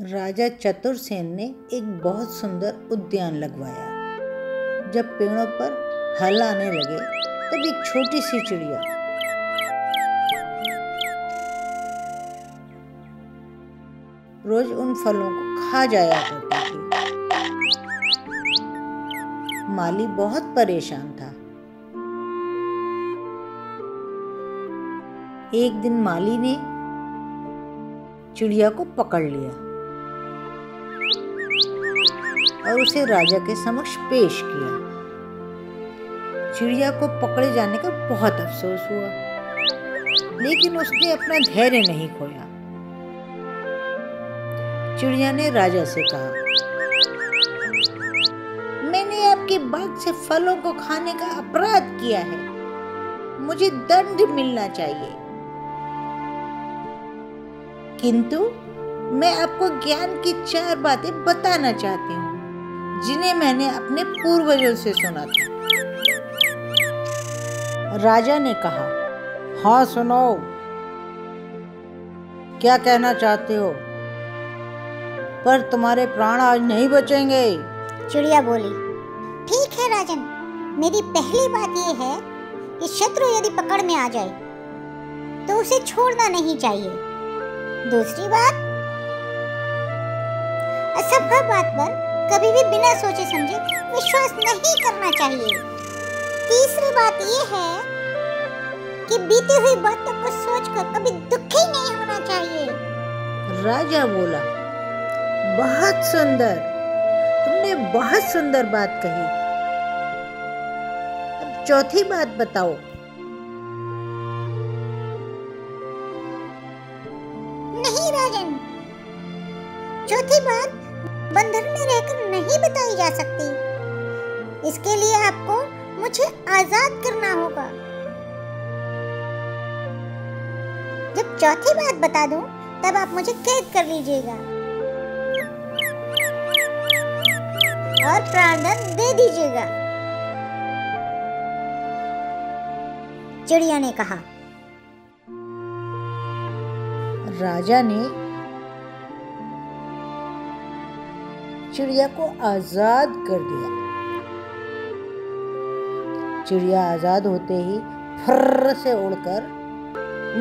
राजा चतुरसेन ने एक बहुत सुंदर उद्यान लगवाया। जब पेड़ों पर फल आने लगे तब एक छोटी सी चिड़िया रोज उन फलों को खा जाया करती थी। माली बहुत परेशान था। एक दिन माली ने चिड़िया को पकड़ लिया और उसे राजा के समक्ष पेश किया। चिड़िया को पकड़े जाने का बहुत अफसोस हुआ, लेकिन उसने अपना धैर्य नहीं खोया। चिड़िया ने राजा से कहा, मैंने आपके बाग से फलों को खाने का अपराध किया है, मुझे दंड मिलना चाहिए। किंतु मैं आपको ज्ञान की 4 बातें बताना चाहती हूँ जिन्हें मैंने अपने पूर्वजों से सुना था। राजा ने कहा, हाँ सुनाओ, क्या कहना चाहते हो? पर तुम्हारे प्राण आज नहीं बचेंगे। चिड़िया बोली, ठीक है राजन, मेरी पहली बात यह है कि शत्रु यदि पकड़ में आ जाए तो उसे छोड़ना नहीं चाहिए। दूसरी बात, असंभव बात पर कभी भी बिना सोचे समझे विश्वास नहीं करना चाहिए। तीसरी बात यह है कि बीती हुई बातों को सोचकर कभी दुखी नहीं होना चाहिए। राजा बोला, बहुत सुंदर, तुमने बहुत सुंदर बात कही। अब चौथी बात बताओ। नहीं राजन, चौथी बात बंधन में रहकर नहीं बताई जा सकती। इसके लिए आपको मुझे आजाद करना होगा। जब चौथी बात बता दूं, तब आप मुझे कैद कर लीजिएगा और प्राणदंड दे दीजिएगा। चिड़िया ने कहा। राजा ने चिड़िया को आजाद कर दिया। चिड़िया आजाद होते ही फर्र से उड़कर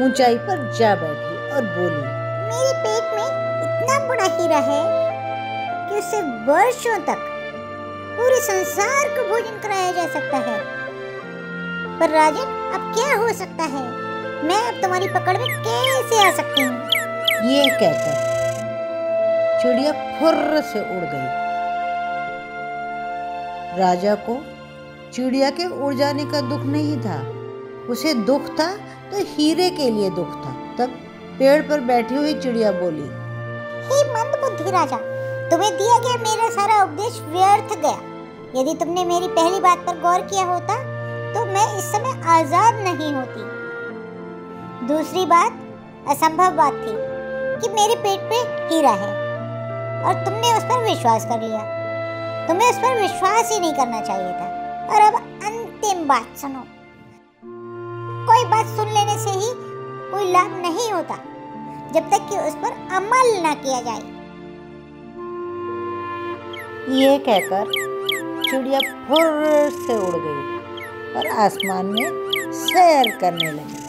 ऊंचाई पर जा बैठी और बोली, मेरे पेट में इतना बड़ा हीरा है कि उससे वर्षों तक पूरे संसार को भोजन कराया जा सकता है। पर राजन, अब क्या हो सकता है? मैं अब तुम्हारी पकड़ में कैसे आ सकती हूँ? ये कहकर चिड़िया फुर्र से उड़ गई। राजा को चिड़िया के उड़ जाने का दुख नहीं था, उसे दुख था तो हीरे के लिए दुख था। तब पेड़ पर बैठी हुई चिड़िया बोली, हे मंदबुद्धि राजा, तुम्हें दिया गया मेरा सारा उपदेश व्यर्थ गया। यदि तुमने मेरी पहली बात पर गौर किया होता तो मैं इस समय आजाद नहीं होती। दूसरी बात असंभव बात थी कि मेरे पेट पे हीरा है और तुमने उस पर विश्वास कर लिया। तुम्हें उस पर विश्वास ही नहीं करना चाहिए था। और अब अंतिम बात सुनो। कोई बात सुन लेने से ही कोई लाभ नहीं होता जब तक कि उस पर अमल न किया जाए। ये कहकर चिड़िया फुर्र से उड़ गई और आसमान में सैर करने लगी।